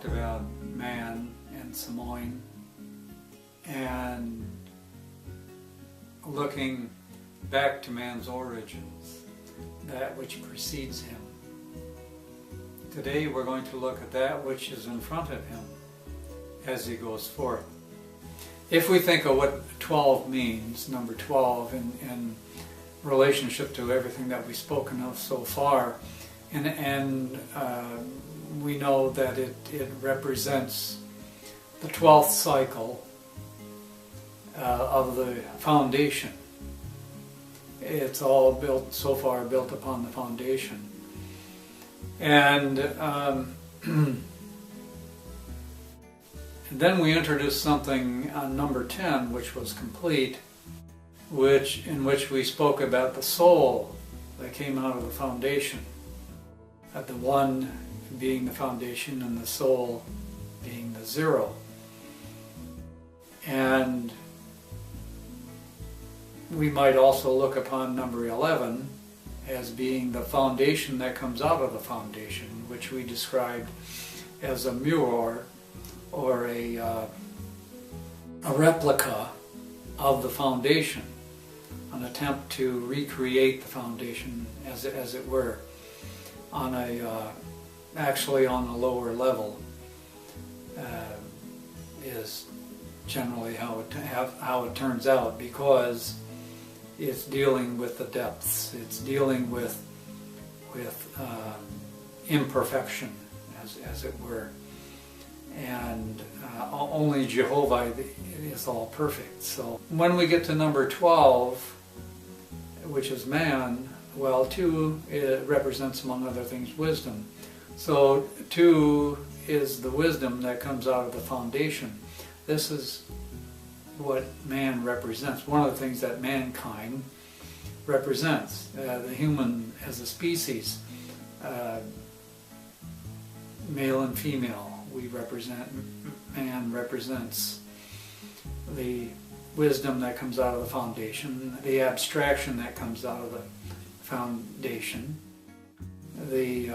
talked about man and Samoin and looking back to man's origins, that which precedes him. Today we're going to look at that which is in front of him as he goes forth. If we think of what 12 means, number 12, in relationship to everything that we've spoken of so far, and we know that it represents the 12th cycle of the foundation. It's all built, so far, built upon the foundation. And then we introduced something on number 10, which was complete, in which we spoke about the soul that came out of the foundation. The one being the foundation and the soul being the zero. And we might also look upon number 11 as being the foundation that comes out of the foundation, which we described as a mirror or a replica of the foundation, an attempt to recreate the foundation as it were, on actually on a lower level, is generally how it turns out, because it's dealing with the depths. It's dealing with imperfection, as it were, and only Jehovah is all perfect. So when we get to number 12, which is man, well, 2 it represents, among other things, wisdom. So 2 is the wisdom that comes out of the foundation. This is what man represents. One of the things that mankind represents, the human as a species, male and female, we represent. Man represents the wisdom that comes out of the foundation, the abstraction that comes out of the foundation, the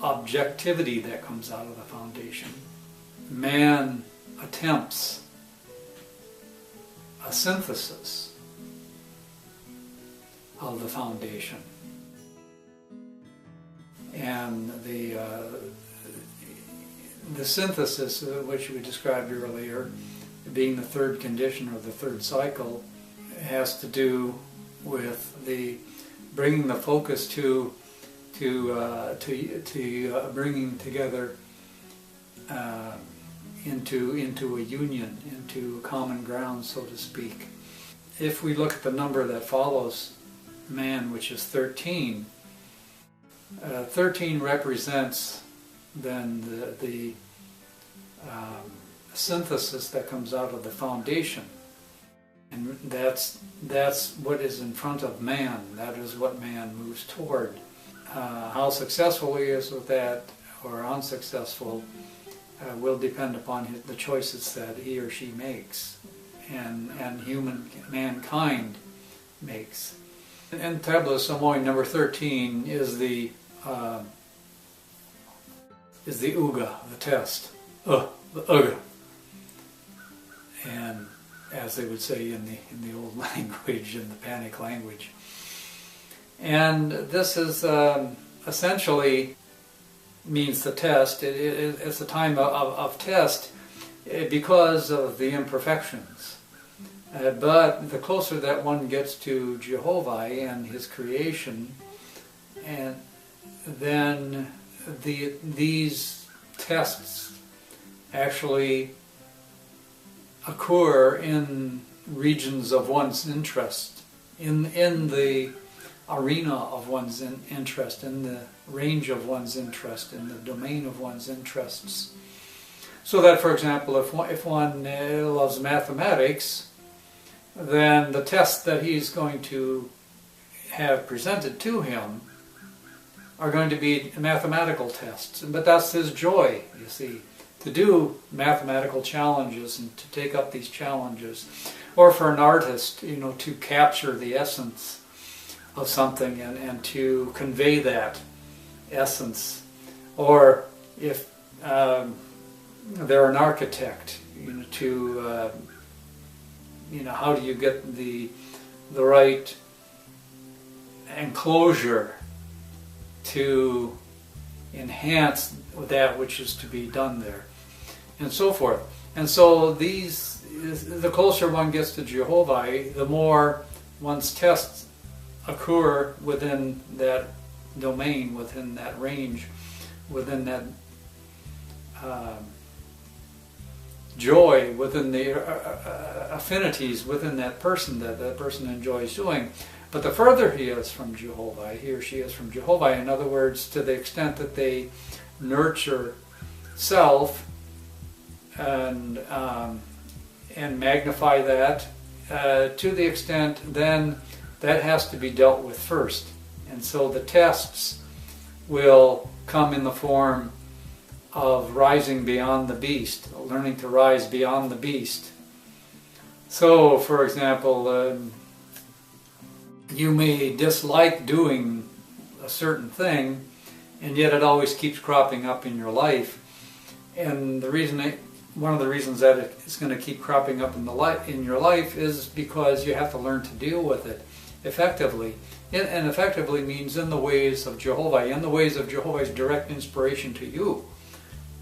objectivity that comes out of the foundation. Man attempts a synthesis of the foundation, and the synthesis, which we described earlier, being the third condition or the third cycle, has to do with the bringing the focus to bringing together into a union, into common ground, so to speak. If we look at the number that follows man, which is 13, 13 represents then the synthesis that comes out of the foundation, and that's what is in front of man. That is what man moves toward. How successful he is with that, or unsuccessful, will depend upon the choices that he or she makes, and mankind makes. In Tabla Samoin, number 13 is the Uga, the test, the Uga, and as they would say in the old language, in the Panic language. And this is essentially means the test. It's a time of test because of the imperfections. But the closer that one gets to Jehovah and His creation, and then these tests actually occur in regions of one's interest, in the arena of one's interest, in the range of one's interest, in the domain of one's interests. So that, for example, if one loves mathematics, then the tests that he's going to have presented to him are going to be mathematical tests. But that's his joy, you see, to do mathematical challenges and to take up these challenges. Or for an artist, to capture the essence of something and to convey that essence. Or if they're an architect, how do you get the right enclosure to enhance that which is to be done there, and so forth. And so the closer one gets to Jehovah, the more one's tests occur within that domain, within that range, within that joy, within the affinities within that person that that person enjoys doing. But the further he is from Jehovah, he or she is from Jehovah, in other words, to the extent that they nurture self and magnify that, to the extent then that has to be dealt with first. And so the tests will come in the form of rising beyond the beast, learning to rise beyond the beast. So, for example, you may dislike doing a certain thing, and yet it always keeps cropping up in your life. And one of the reasons that it's going to keep cropping up in your life is because you have to learn to deal with it effectively. And effectively means in the ways of Jehovah, in the ways of Jehovah's direct inspiration to you.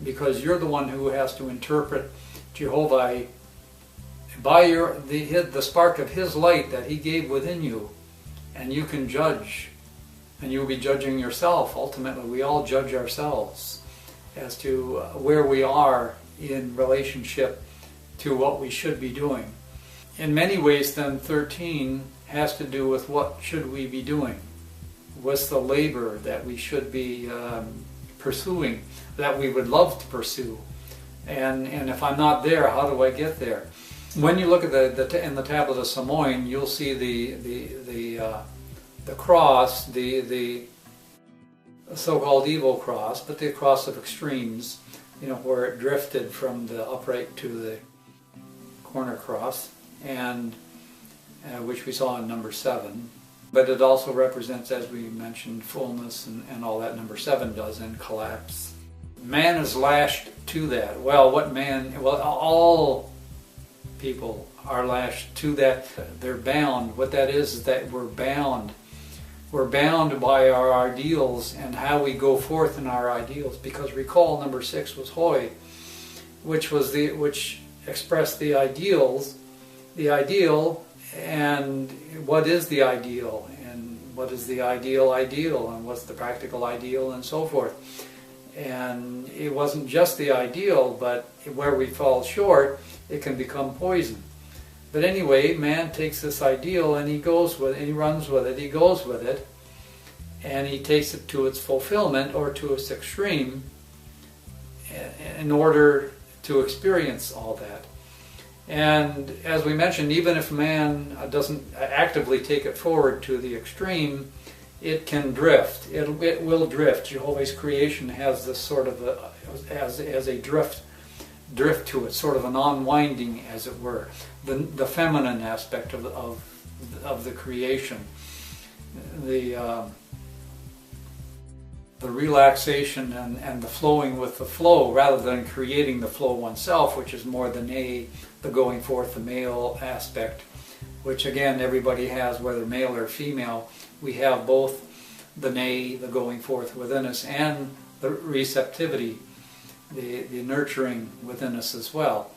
Because you're the one who has to interpret Jehovah by the spark of His light that He gave within you. And you can judge, and you'll be judging yourself. Ultimately, we all judge ourselves as to where we are in relationship to what we should be doing. In many ways, then, 13 has to do with what should we be doing. What's the labor that we should be pursuing, that we would love to pursue, and if I'm not there, how do I get there? When you look at in the tablet of Samoin, you'll see the cross, the so-called evil cross, but the cross of extremes, where it drifted from the upright to the corner cross, and which we saw in number 7. But it also represents, as we mentioned, fullness and all that number 7 does, and collapse. Man is lashed to that. Well, all people are lashed to that. They're bound. What that is that we're bound. We're bound by our ideals and how we go forth in our ideals. Because recall, number 6 was Hoi, which expressed the ideals, the ideal. And what is the ideal? And what is the ideal? And what's the practical ideal? And so forth. And it wasn't just the ideal, but where we fall short, it can become poison. But anyway, man takes this ideal and he goes with it, he runs with it, he goes with it, and he takes it to its fulfillment or to its extreme in order to experience all that. And as we mentioned, even if man doesn't actively take it forward to the extreme, it can drift. It will drift. Jehovah's creation has this sort of as a drift to it, sort of an unwinding, as it were. The feminine aspect of the creation, the relaxation and the flowing with the flow, rather than creating the flow oneself, which is more the going forth, the male aspect, which again everybody has, whether male or female. We have both the going forth within us, and the receptivity, the nurturing within us as well.